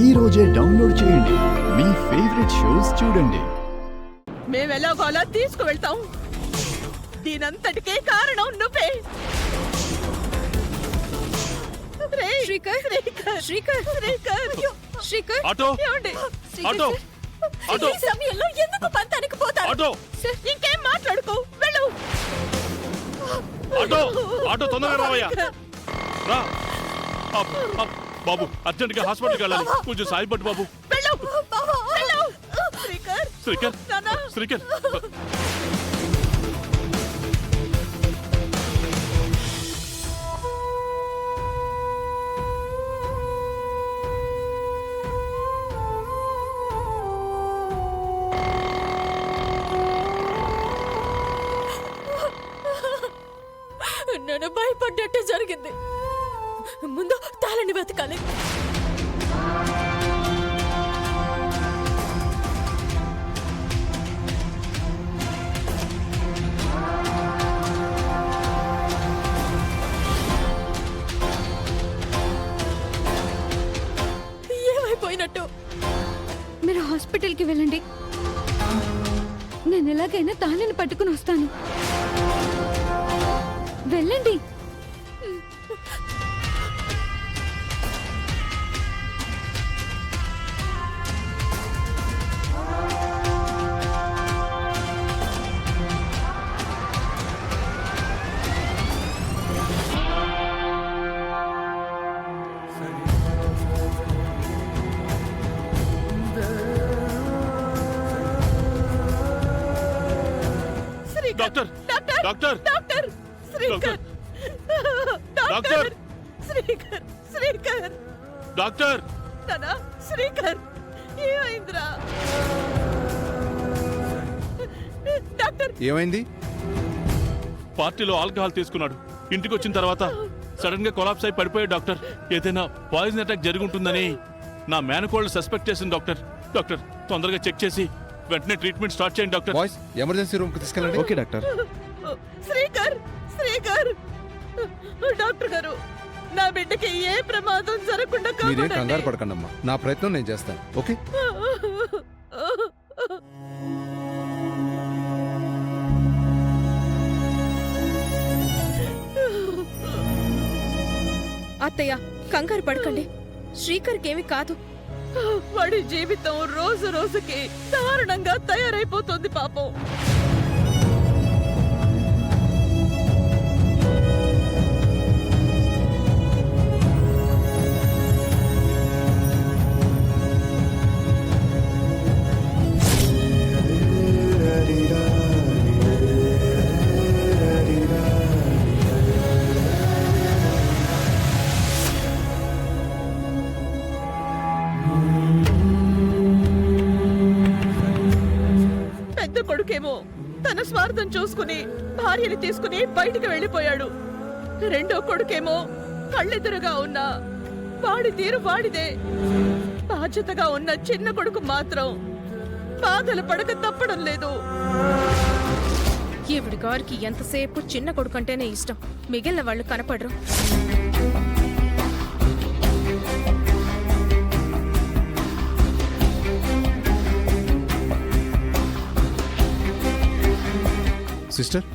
ఈ రోజే డౌన్లోడ్ చేయండి. మీ ఫేవరెట్ షోస్ చూడండి. మేమెలాగోలా తీసుకువెళ్తాం. దీనంతటికే కారణం నువ్వే. శ్రీకర్ శ్రీకర్ శ్రీకర్ శ్రీకర్ శ్రీకర్ ఆటో ఏమండి? ఆటో ఆటో ఈ సమయంలో ఎందుకు పంతానికి పోతారు? ఆటో ఇంకేం మాట్లాడుకో, వెళ్ళు. ఆటో ఆటో తొందరగా రావయ్యా, రా. బాబు అర్జెంట్ గా హాస్పిటల్కి వెళ్ళాలి, కొంచెం సాయి పట్టు బాబు. వెళ్ళు వెళ్ళు. శ్రీకర్ శ్రీకర్ నాన్న. శ్రీకర్ నేను భయపడ్డట్టే జరిగింది. ముందు తాళని వెతకాలి. ఏమైపోయినట్టు? మీరు హాస్పిటల్కి వెళ్ళండి, నేను ఎలాగైనా తాళిని పట్టుకుని వస్తాను. వెళ్ళండి. Doctor doctor doctor Srikar doctor Srikar Srikar doctor నానా శ్రీకర్ ఏమైందిరా? డాక్టర్ ఏమైంది? పార్టీలో ఆల్కహాల్ తీసుకున్నాడు. ఇంటికి వచ్చిన తర్వాత సడన్ గా కొలాప్స్ అయి పడిపోయాడు డాక్టర్. ఏదైనా పాయిజన్ అటాక్ జరిగి ఉంటుందని నా మేనకోళ్ళు సస్పెక్ట్ చేసింది డాక్టర్. డాక్టర్ తొందరగా చెక్ చేసి వెంటనే ట్రీట్మెంట్ స్టార్ట్ చేయండి డాక్టర్. బాయ్స్ ఎమర్జెన్సీ రూమ్ కి తీసుకెళ్ళండి. Okay doctor. Srikar Srikar doctor గారు, నా బిడ్డకి ఏ ప్రమాదం జరగకుండా మీరేం కంగారు కాపాడండి. పడకండి అమ్మా, నా ప్రయత్నం నేను చేస్తాను. ఓకే అత్తయ్య కంగారు పడకండి, శ్రీకర్కి ఏమి కాదు. వాడి జీవితం రోజు రోజుకి దారుణంగా తయారైపోతుంది పాపం. పెద్ద కొడుకేమో తన స్వార్థం చూసుకుని భార్యని తీసుకుని బయటికి వెళ్లిపోయాడు. రెండో కొడుకేమో కళ్ళెదురుగా ఉన్న వాడి తీరు వాడిదే. బాధ్యతగా ఉన్న చిన్న కొడుకు మాత్రం బాధలు పడక తప్పడం లేదు. ఈవిడి గారికి ఎంతసేపు చిన్న కొడుకంటేనే ఇష్టం, మిగిలిన వాళ్ళు కనపడరు. సిస్టర్,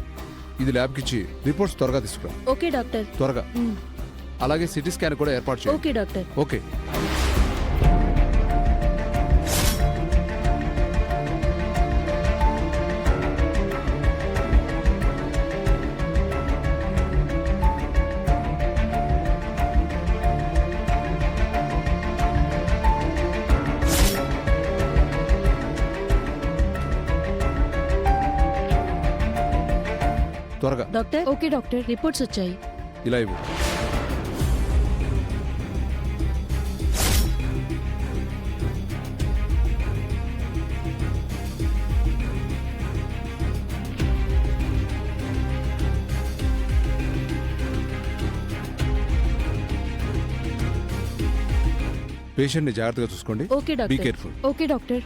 ఇది ల్యాబ్కి ఇచ్చి రిపోర్ట్స్ త్వరగా తీసుకురా. Okay doctor. త్వరగా. అలాగే సిటీ స్కాన్ కూడా ఏర్పాటు చేయండి. Okay doctor. ఓకే. త్వరగా. డాక్టర్. ఓకే డాక్టర్, రిపోర్ట్స్ వచ్చాయి. ఇలా ఇవ్వు. పేషెంట్ ని జాగ్రత్తగా చూసుకోండి. Okay be doctor. Careful. Okay doctor.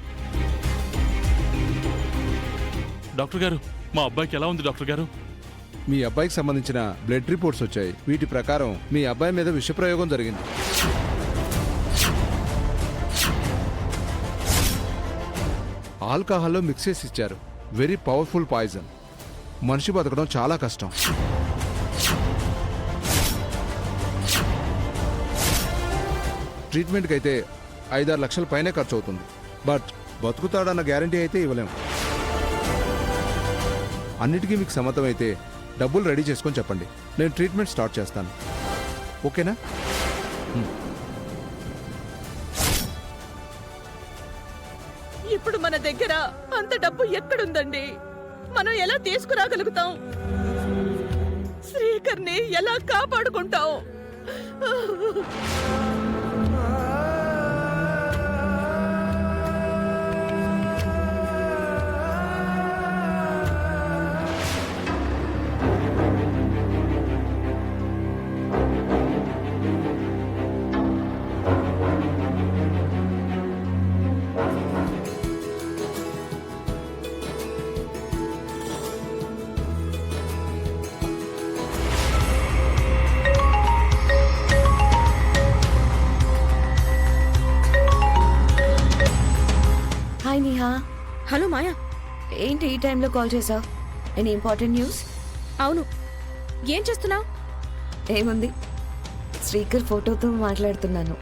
Doctor గారు, మా అబ్బాయికి ఎలా ఉంది డాక్టర్ గారు? మీ అబ్బాయికి సంబంధించిన బ్లడ్ రిపోర్ట్స్ వచ్చాయి. వీటి ప్రకారం మీ అబ్బాయి మీద విషప్రయోగం జరిగింది. ఆల్కహాల్లో మిక్స్ చేసి ఇచ్చారు. Very powerful poison. మనిషి బతకడం చాలా కష్టం. ట్రీట్మెంట్కి అయితే 5-6 లక్షల పైనే ఖర్చు అవుతుంది. బట్ బతుకుతాడన్న గ్యారంటీ అయితే ఇవ్వలేము. అన్నిటికీ మీకు సమ్మతం అయితే డబ్బులు రెడీ చేసుకొని చెప్పండి. నేను ట్రీట్మెంట్ స్టార్ట్ చేస్తాను. ఓకేనా? ఇప్పుడు మన దగ్గర అంత డబ్బు ఎక్కడుందండి? మనం ఎలా తీసుకురాగలుగుతాం? శ్రీకర్ని ఎలా కాపాడుకుంటాం? హాయ్ నేహా. హలో మాయా. ఏంటి ఈ టైంలో కాల్ చేసావు? Any important news? అవును, ఏం చేస్తున్నావు? ఏముంది, శ్రీకర్ ఫోటోతో మాట్లాడుతున్నాను.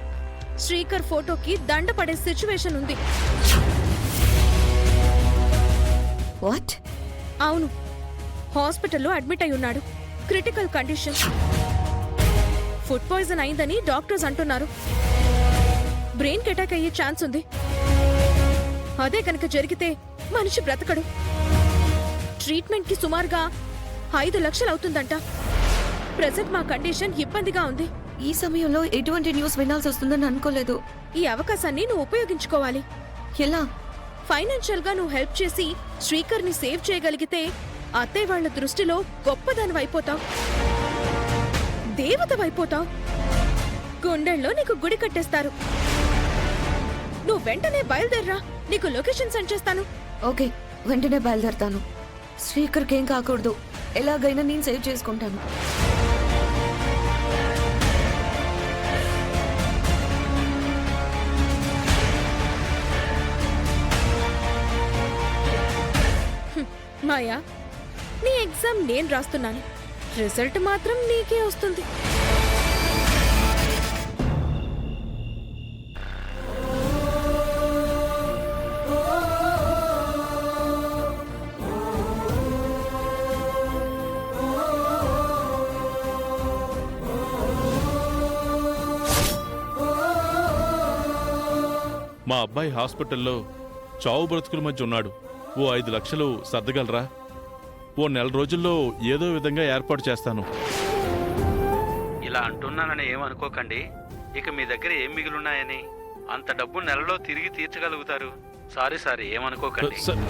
శ్రీకర్ ఫోటోకి దండ పడే సిచ్యువేషన్ ఉంది. వాట్? అవును, హాస్పిటల్లో అడ్మిట్ అయి ఉన్నాడు. Critical condition. ఫుడ్ పాయిజన్ అయిందని డాక్టర్స్ అంటున్నారు. బ్రెయిన్ అటాక్ అయ్యే ఛాన్స్ ఉంది. అదే కనుక జరిగితే మనిషి బ్రతకడు. ట్రీట్మెంట్ కి సుమారుగా 5 లక్షలు అవుతుందంట. ప్రెసెంట్ మా కండిషన్ ఇబ్బందిగా ఉంది. ఈ సమయంలో ఎటువంటి న్యూస్ వినాల్సి వస్తుందని అనుకోలేదు. ఈ అవకాశాన్ని నువ్వు ఉపయోగించుకోవాలి. ఎలా? ఫైనాన్షియల్ గా నువ్వు హెల్ప్ చేసి శ్రీకర్ ని సేవ్ చేయగలిగితే అత్తయ్య వాళ్ళ దృష్టిలో గొప్పదానివైపోతావు, దేవతవైపోతావు. గుండెల్లో నీకు గుడి కట్టేస్తారు. నువ్వు వెంటనే బయలుదేర్రా, నీకు లొకేషన్ సెండ్ చేస్తాను. ఓకే, వెంటనే బయలుదేరతాను. శ్రీకర్కి ఏం కాకూడదు. ఎలాగైనా నేను సేవ్ చేసుకుంటాను. మాయా, నీ ఎగ్జామ్ నేను రాస్తున్నాను. రిజల్ట్ మాత్రం నీకే వస్తుంది. మా అబ్బాయి హాస్పిటల్లో చావు బ్రతుకుల మధ్య ఉన్నాడు. ఓ 5 లక్షలు సర్దగలరా? ఓ 1 రోజుల్లో ఏదో విధంగా ఏర్పాటు చేస్తాను. ఇలా అంటున్నానని ఏమనుకోకండి. ఇక మీ దగ్గర ఏం మిగిలిన్నాయని? అంత డబ్బు నెలలో తిరిగి తీర్చగలుగుతారు. సారీ ఏమనుకోకండి. సార్